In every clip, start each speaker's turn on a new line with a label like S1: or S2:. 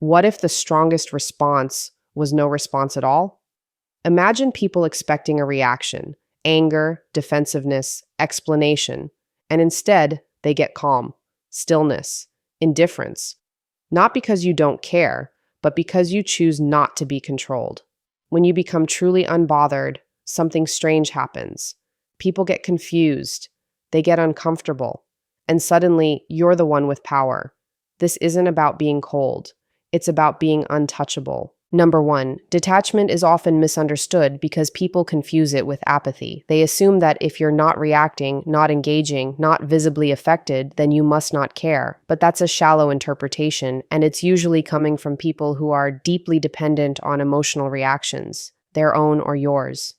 S1: What if the strongest response was no response at all? Imagine people expecting a reaction, anger, defensiveness, explanation, and instead they get calm, stillness, indifference. Not because you don't care, but because you choose not to be controlled. When you become truly unbothered, something strange happens. People get confused, they get uncomfortable, and suddenly you're the one with power. This isn't about being cold, it's about being untouchable. Number 1, detachment is often misunderstood because people confuse it with apathy. They assume that if you're not reacting, not engaging, not visibly affected, then you must not care. But that's a shallow interpretation, and it's usually coming from people who are deeply dependent on emotional reactions, their own or yours.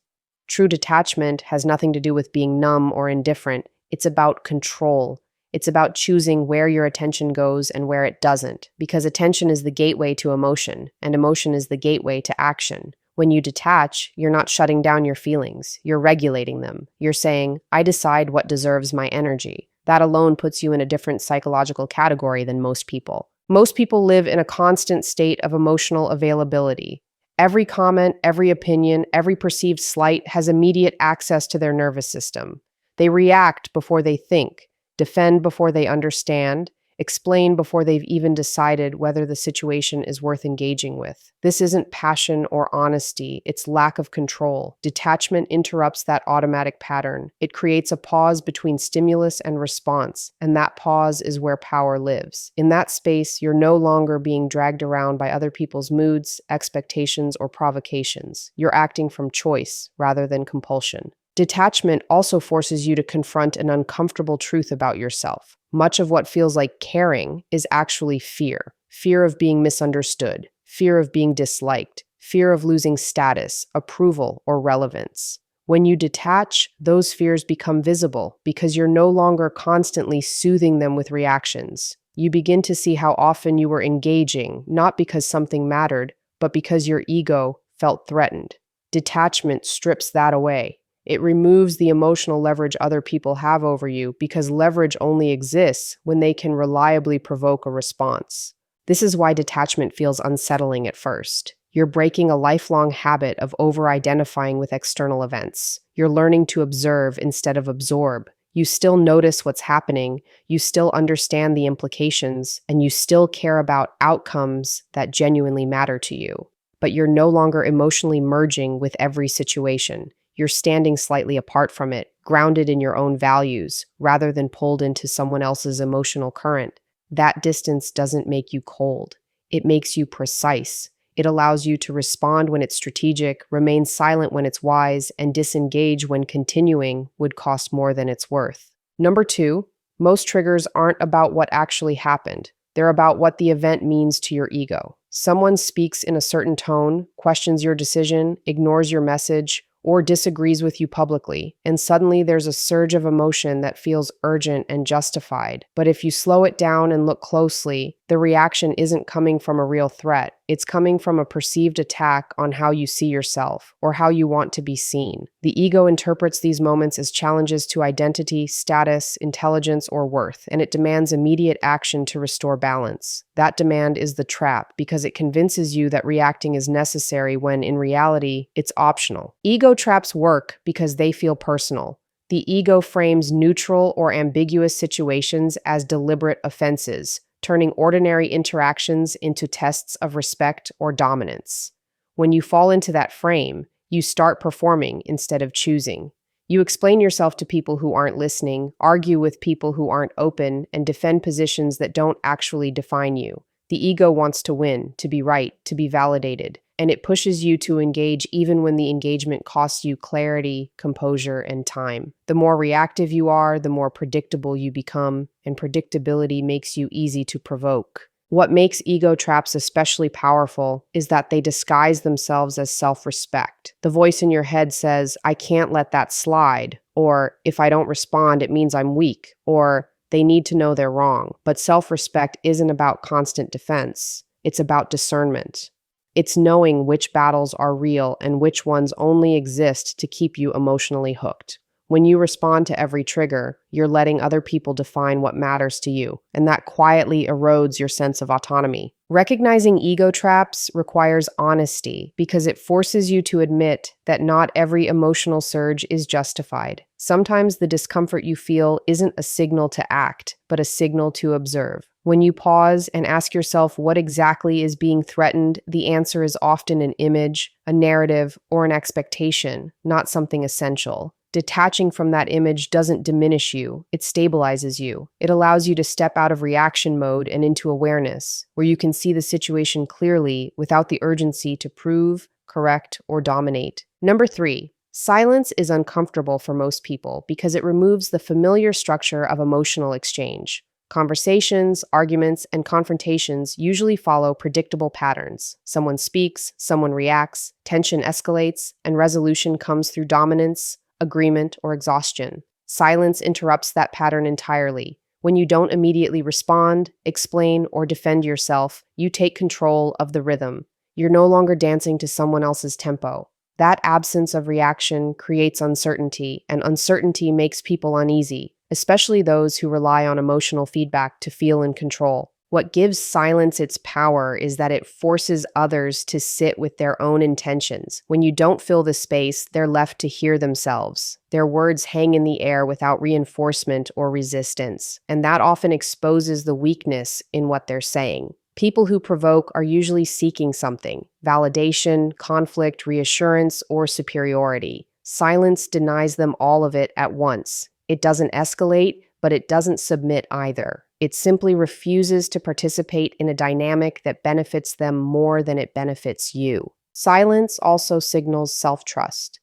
S1: True detachment has nothing to do with being numb or indifferent. It's about control. It's about choosing where your attention goes and where it doesn't, because attention is the gateway to emotion, and emotion is the gateway to action. When you detach, you're not shutting down your feelings, you're regulating them. You're saying, I decide what deserves my energy. That alone puts you in a different psychological category than most people. Most people live in a constant state of emotional availability. Every comment, every opinion, every perceived slight has immediate access to their nervous system. They react before they think, defend before they understand, explain before they've even decided whether the situation is worth engaging with. This isn't passion or honesty, it's lack of control. Detachment interrupts that automatic pattern. It creates a pause between stimulus and response, and that pause is where power lives. In that space, you're no longer being dragged around by other people's moods, expectations, or provocations. You're acting from choice rather than compulsion. Detachment also forces you to confront an uncomfortable truth about yourself. Much of what feels like caring is actually fear. Fear of being misunderstood, fear of being disliked, fear of losing status, approval, or relevance. When you detach, those fears become visible because you're no longer constantly soothing them with reactions. You begin to see how often you were engaging, not because something mattered, but because your ego felt threatened. Detachment strips that away. It removes the emotional leverage other people have over you because leverage only exists when they can reliably provoke a response. This is why detachment feels unsettling at first. You're breaking a lifelong habit of over-identifying with external events. You're learning to observe instead of absorb. You still notice what's happening, you still understand the implications, and you still care about outcomes that genuinely matter to you. But you're no longer emotionally merging with every situation. You're standing slightly apart from it, grounded in your own values, rather than pulled into someone else's emotional current. That distance doesn't make you cold. It makes you precise. It allows you to respond when it's strategic, remain silent when it's wise, and disengage when continuing would cost more than it's worth. Number 2, most triggers aren't about what actually happened. They're about what the event means to your ego. Someone speaks in a certain tone, questions your decision, ignores your message, or disagrees with you publicly, and suddenly there's a surge of emotion that feels urgent and justified. But if you slow it down and look closely, the reaction isn't coming from a real threat. It's coming from a perceived attack on how you see yourself, or how you want to be seen. The ego interprets these moments as challenges to identity, status, intelligence, or worth, and it demands immediate action to restore balance. That demand is the trap, because it convinces you that reacting is necessary when, in reality, it's optional. Ego traps work because they feel personal. The ego frames neutral or ambiguous situations as deliberate offenses, turning ordinary interactions into tests of respect or dominance. When you fall into that frame, you start performing instead of choosing. You explain yourself to people who aren't listening, argue with people who aren't open, and defend positions that don't actually define you. The ego wants to win, to be right, to be validated, and it pushes you to engage even when the engagement costs you clarity, composure, and time. The more reactive you are, the more predictable you become, and predictability makes you easy to provoke. What makes ego traps especially powerful is that they disguise themselves as self-respect. The voice in your head says, I can't let that slide, or if I don't respond, it means I'm weak, or they need to know they're wrong. But self-respect isn't about constant defense. It's about discernment. It's knowing which battles are real and which ones only exist to keep you emotionally hooked. When you respond to every trigger, you're letting other people define what matters to you, and that quietly erodes your sense of autonomy. Recognizing ego traps requires honesty because it forces you to admit that not every emotional surge is justified. Sometimes the discomfort you feel isn't a signal to act, but a signal to observe. When you pause and ask yourself what exactly is being threatened, the answer is often an image, a narrative, or an expectation, not something essential. Detaching from that image doesn't diminish you, it stabilizes you. It allows you to step out of reaction mode and into awareness, where you can see the situation clearly without the urgency to prove, correct, or dominate. Number 3, silence is uncomfortable for most people because it removes the familiar structure of emotional exchange. Conversations, arguments, and confrontations usually follow predictable patterns. Someone speaks, someone reacts, tension escalates, and resolution comes through dominance, agreement, or exhaustion. Silence interrupts that pattern entirely. When you don't immediately respond, explain, or defend yourself, you take control of the rhythm. You're no longer dancing to someone else's tempo. That absence of reaction creates uncertainty, and uncertainty makes people uneasy, especially those who rely on emotional feedback to feel in control. What gives silence its power is that it forces others to sit with their own intentions. When you don't fill the space, they're left to hear themselves. Their words hang in the air without reinforcement or resistance, and that often exposes the weakness in what they're saying. People who provoke are usually seeking something: validation, conflict, reassurance, or superiority. Silence denies them all of it at once. It doesn't escalate, but it doesn't submit either. It simply refuses to participate in a dynamic that benefits them more than it benefits you. Silence also signals self-trust.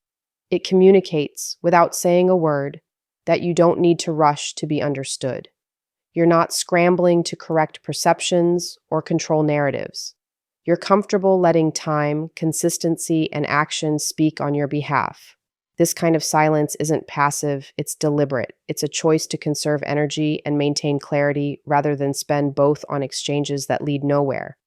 S1: It communicates, without saying a word, that you don't need to rush to be understood. You're not scrambling to correct perceptions or control narratives. You're comfortable letting time, consistency, and action speak on your behalf. This kind of silence isn't passive, it's deliberate. It's a choice to conserve energy and maintain clarity rather than spend both on exchanges that lead nowhere.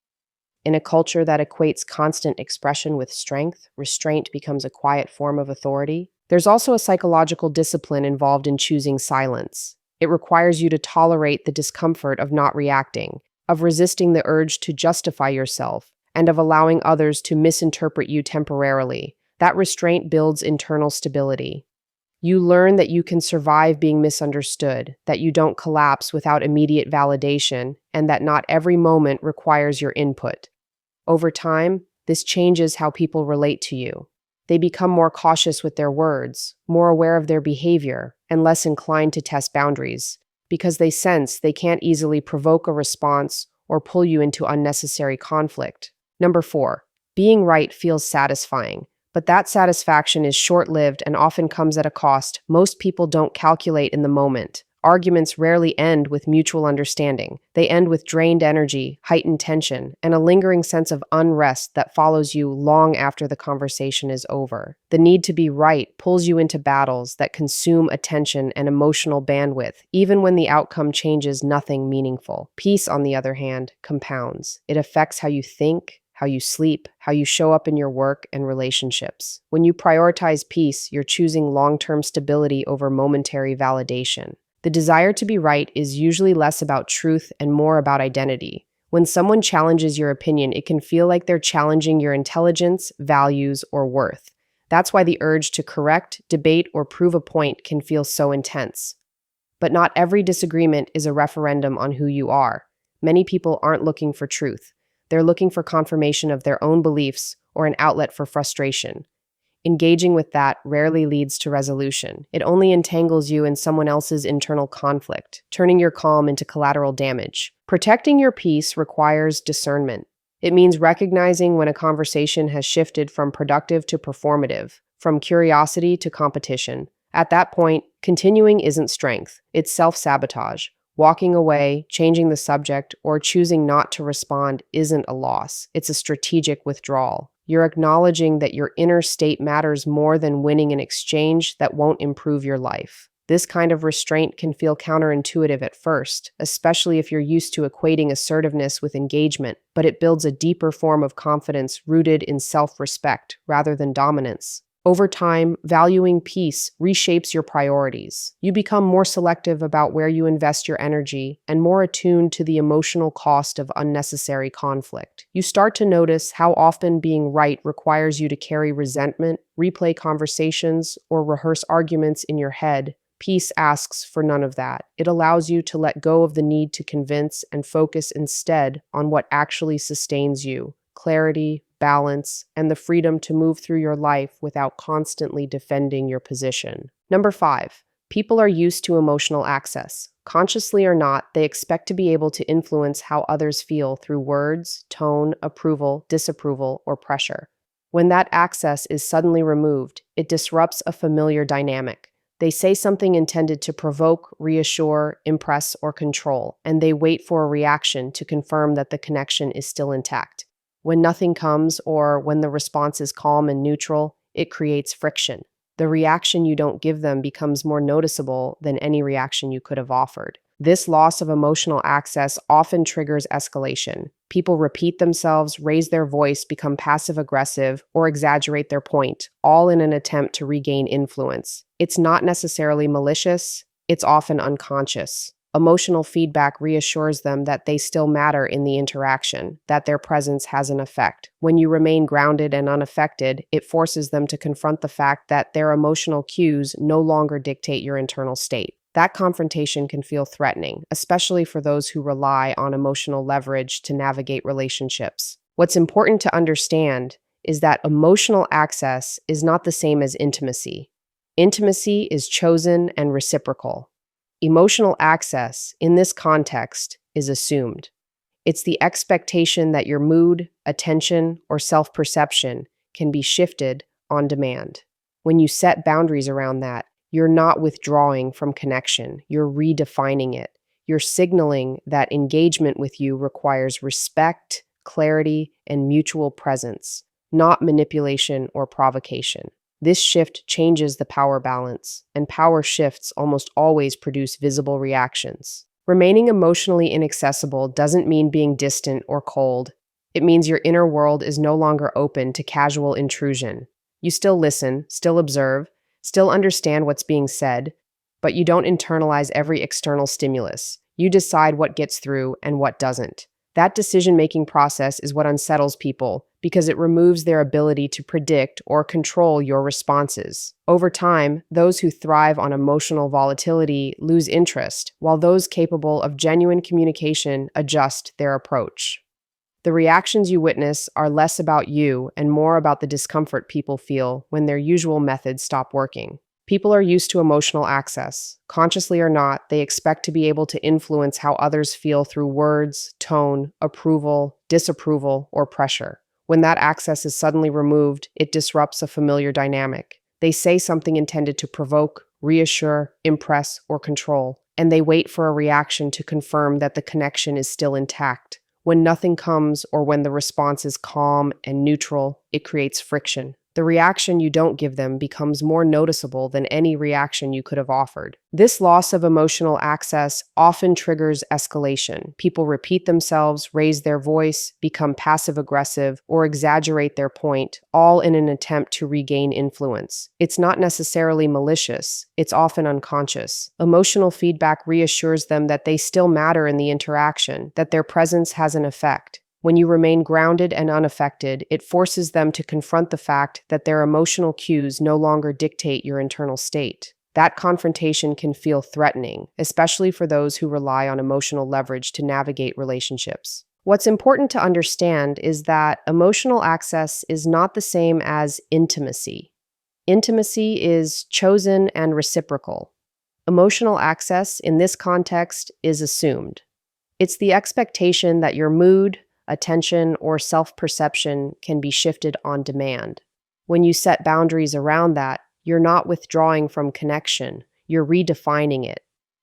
S1: In a culture that equates constant expression with strength, restraint becomes a quiet form of authority. There's also a psychological discipline involved in choosing silence. It requires you to tolerate the discomfort of not reacting, of resisting the urge to justify yourself, and of allowing others to misinterpret you temporarily. That restraint builds internal stability. You learn that you can survive being misunderstood, that you don't collapse without immediate validation, and that not every moment requires your input. Over time, this changes how people relate to you. They become more cautious with their words, more aware of their behavior, and less inclined to test boundaries, because they sense they can't easily provoke a response or pull you into unnecessary conflict. Number 4, being right feels satisfying. But that satisfaction is short-lived and often comes at a cost most people don't calculate in the moment. Arguments rarely end with mutual understanding. They end with drained energy, heightened tension, and a lingering sense of unrest that follows you long after the conversation is over. The need to be right pulls you into battles that consume attention and emotional bandwidth, even when the outcome changes nothing meaningful. Peace, on the other hand, compounds. It affects how you think, how you sleep, how you show up in your work and relationships. When you prioritize peace, you're choosing long-term stability over momentary validation. The desire to be right is usually less about truth and more about identity. When someone challenges your opinion, it can feel like they're challenging your intelligence, values, or worth. That's why the urge to correct, debate, or prove a point can feel so intense. But not every disagreement is a referendum on who you are. Many people aren't looking for truth. They're looking for confirmation of their own beliefs or an outlet for frustration. Engaging with that rarely leads to resolution. It only entangles you in someone else's internal conflict, turning your calm into collateral damage. Protecting your peace requires discernment. It means recognizing when a conversation has shifted from productive to performative, from curiosity to competition. At that point, continuing isn't strength, it's self-sabotage. Walking away, changing the subject, or choosing not to respond isn't a loss. It's a strategic withdrawal. You're acknowledging that your inner state matters more than winning an exchange that won't improve your life. This kind of restraint can feel counterintuitive at first, especially if you're used to equating assertiveness with engagement, but it builds a deeper form of confidence rooted in self-respect rather than dominance. Over time, valuing peace reshapes your priorities. You become more selective about where you invest your energy and more attuned to the emotional cost of unnecessary conflict. You start to notice how often being right requires you to carry resentment, replay conversations, or rehearse arguments in your head. Peace asks for none of that. It allows you to let go of the need to convince and focus instead on what actually sustains you: clarity, balance, and the freedom to move through your life without constantly defending your position. Number 5, people are used to emotional access. Consciously or not, they expect to be able to influence how others feel through words, tone, approval, disapproval, or pressure. When that access is suddenly removed, it disrupts a familiar dynamic. They say something intended to provoke, reassure, impress, or control, and they wait for a reaction to confirm that the connection is still intact. When nothing comes, or when the response is calm and neutral, it creates friction. The reaction you don't give them becomes more noticeable than any reaction you could have offered. This loss of emotional access often triggers escalation. People repeat themselves, raise their voice, become passive-aggressive, or exaggerate their point, all in an attempt to regain influence. It's not necessarily malicious, it's often unconscious. Emotional feedback reassures them that they still matter in the interaction, that their presence has an effect. When you remain grounded and unaffected, it forces them to confront the fact that their emotional cues no longer dictate your internal state. That confrontation can feel threatening, especially for those who rely on emotional leverage to navigate relationships. What's important to understand is that emotional access is not the same as intimacy. Intimacy is chosen and reciprocal. Emotional access, in this context, is assumed. It's the expectation that your mood, attention, or self-perception can be shifted on demand. When you set boundaries around that, you're not withdrawing from connection, you're redefining it. You're signaling that engagement with you requires respect, clarity, and mutual presence, not manipulation or provocation. This shift changes the power balance, and power shifts almost always produce visible reactions. Remaining emotionally inaccessible doesn't mean being distant or cold. It means your inner world is no longer open to casual intrusion. You still listen, still observe, still understand what's being said, but you don't internalize every external stimulus. You decide what gets through and what doesn't. That decision-making process is what unsettles people because it removes their ability to predict or control your responses. Over time, those who thrive on emotional volatility lose interest, while those capable of genuine communication adjust their approach. The reactions you witness are less about you and more about the discomfort people feel when their usual methods stop working. People are used to emotional access. Consciously or not, they expect to be able to influence how others feel through words, tone, approval, disapproval, or pressure. When that access is suddenly removed, it disrupts a familiar dynamic. They say something intended to provoke, reassure, impress, or control, and they wait for a reaction to confirm that the connection is still intact. When nothing comes, or when the response is calm and neutral, it creates friction. The reaction you don't give them becomes more noticeable than any reaction you could have offered. This loss of emotional access often triggers escalation. People repeat themselves, raise their voice, become passive-aggressive, or exaggerate their point, all in an attempt to regain influence. It's not necessarily malicious, it's often unconscious. Emotional feedback reassures them that they still matter in the interaction, that their presence has an effect. When you remain grounded and unaffected, it forces them to confront the fact that their emotional cues no longer dictate your internal state. That confrontation can feel threatening, especially for those who rely on emotional leverage to navigate relationships. What's important to understand is that emotional access is not the same as intimacy. Intimacy is chosen and reciprocal. Emotional access, in this context, is assumed. It's the expectation that your mood, attention, or self-perception can be shifted on demand. When you set boundaries around that, you're not withdrawing from connection, you're redefining it.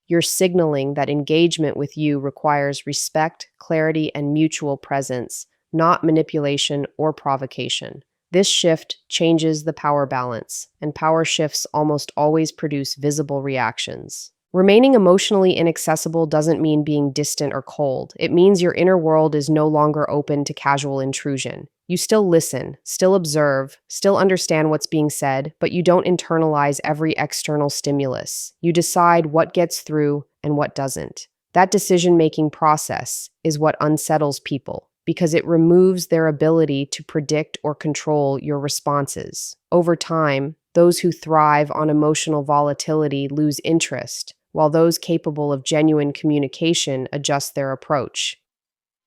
S1: You're signaling that engagement with you requires respect, clarity, and mutual presence, not manipulation or provocation. This shift changes the power balance, and power shifts almost always produce visible reactions. Remaining emotionally inaccessible doesn't mean being distant or cold. It means your inner world is no longer open to casual intrusion. You still listen, still observe, still understand what's being said, but you don't internalize every external stimulus. You decide what gets through and what doesn't. That decision-making process is what unsettles people because it removes their ability to predict or control your responses. Over time, those who thrive on emotional volatility lose interest, while those capable of genuine communication adjust their approach.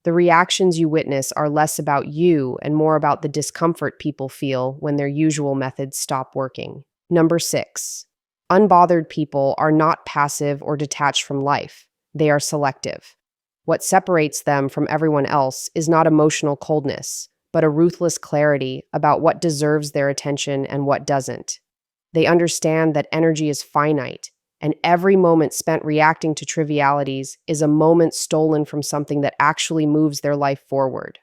S1: The reactions you witness are less about you and more about the discomfort people feel when their usual methods stop working. Number 6. Unbothered people are not passive or detached from life. They are selective. What separates them from everyone else is not emotional coldness, but a ruthless clarity about what deserves their attention and what doesn't. They understand that energy is finite, and every moment spent reacting to trivialities is a moment stolen from something that actually moves their life forward.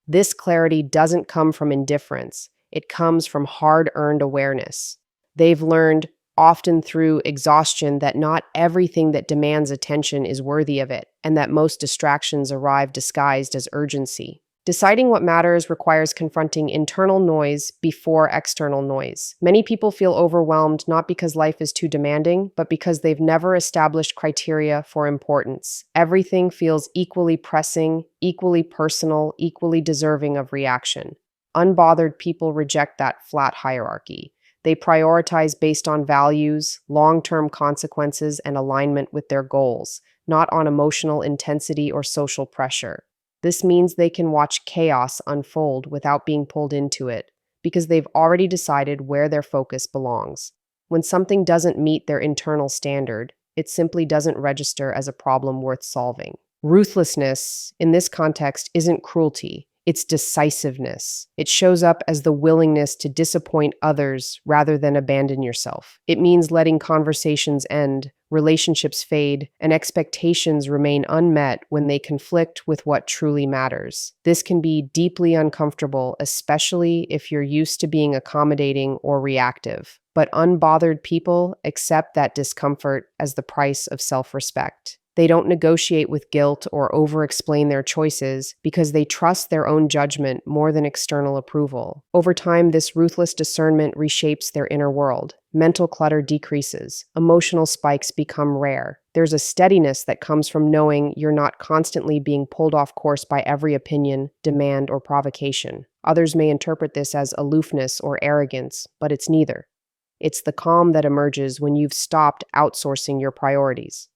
S1: This clarity doesn't come from indifference, it comes from hard-earned awareness. They've learned, often through exhaustion, that not everything that demands attention is worthy of it, and that most distractions arrive disguised as urgency. Deciding what matters requires confronting internal noise before external noise. Many people feel overwhelmed not because life is too demanding, but because they've never established criteria for importance. Everything feels equally pressing, equally personal, equally deserving of reaction. Unbothered people reject that flat hierarchy. They prioritize based on values, long-term consequences, and alignment with their goals, not on emotional intensity or social pressure. This means they can watch chaos unfold without being pulled into it, because they've already decided where their focus belongs. When something doesn't meet their internal standard, it simply doesn't register as a problem worth solving. Ruthlessness, in this context, isn't cruelty. It's decisiveness. It shows up as the willingness to disappoint others rather than abandon yourself. It means letting conversations end, relationships fade, and expectations remain unmet when they conflict with what truly matters. This can be deeply uncomfortable, especially if you're used to being accommodating or reactive. But unbothered people accept that discomfort as the price of self-respect. They don't negotiate with guilt or over-explain their choices because they trust their own judgment more than external approval. Over time, this ruthless discernment reshapes their inner world. Mental clutter decreases. Emotional spikes become rare. There's a steadiness that comes from knowing you're not constantly being pulled off course by every opinion, demand, or provocation. Others may interpret this as aloofness or arrogance, but it's neither. It's the calm that emerges when you've stopped outsourcing your priorities.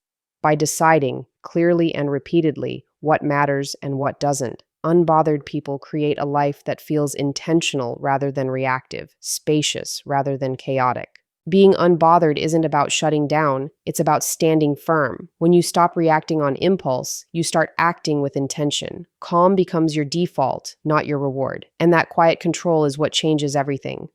S1: By deciding, clearly and repeatedly, what matters and what doesn't, unbothered people create a life that feels intentional rather than reactive, spacious rather than chaotic. Being unbothered isn't about shutting down, it's about standing firm. When you stop reacting on impulse, you start acting with intention. Calm becomes your default, not your reward. And that quiet control is what changes everything.